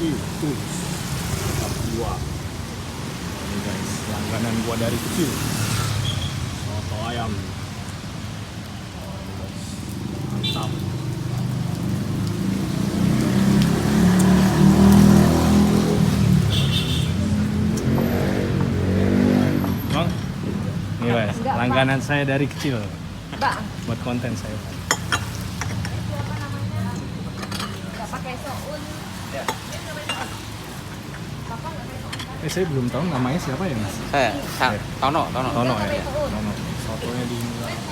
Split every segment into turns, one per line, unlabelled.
Mantap gua. Ini guys, langganan gua dari kecil. Soto ayam. Ini guys, mantap. Bang, ini guys, langganan saya dari kecil. Buat konten saya.
Nggak pakai soun.
Ya. Saya belum tahu namanya siapa ya mas?
Tono
Tono ya. Tono. Sotonya di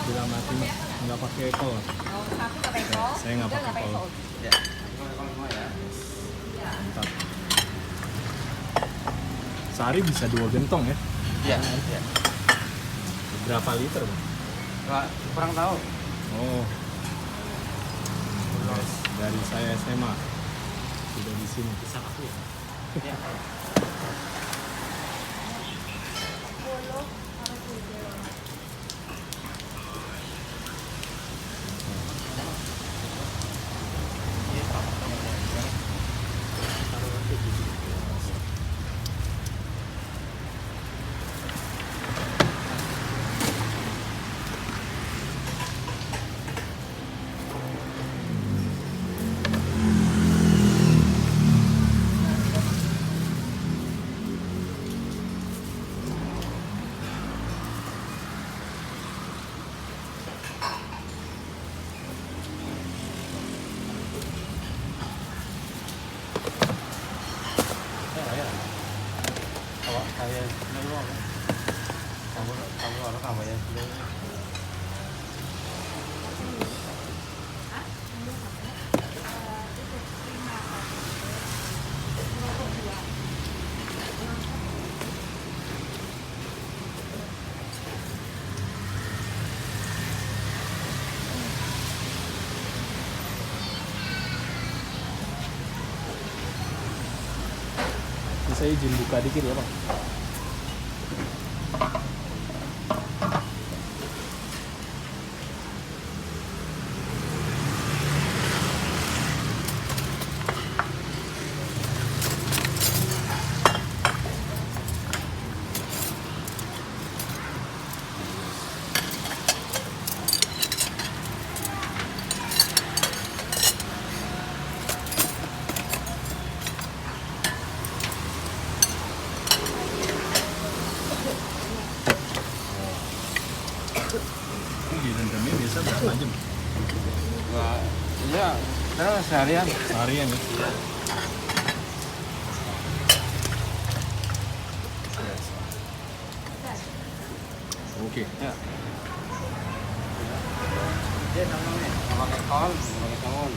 bilang mati nggak pakai kol.
Tapi nggak pakai kol.
Saya nggak
Juga
pakai kol.
soun.
ya.
Mantap. Sehari bisa 2 gentong ya?
Iya.
Berapa liter bang?
Kurang tahu.
Oh. Guys, dari saya SMA sudah di sini. Bisa aku ya?
Ya. Kayak dulu kamu orang kamu ya.
Saya izin buka dikit ya bang. Direndamnya biasa berapa jam?
Wah, iya, terus seharian.
Seharian ya? Oke.
Ya. Dia namanya pakai kol, pakai kol.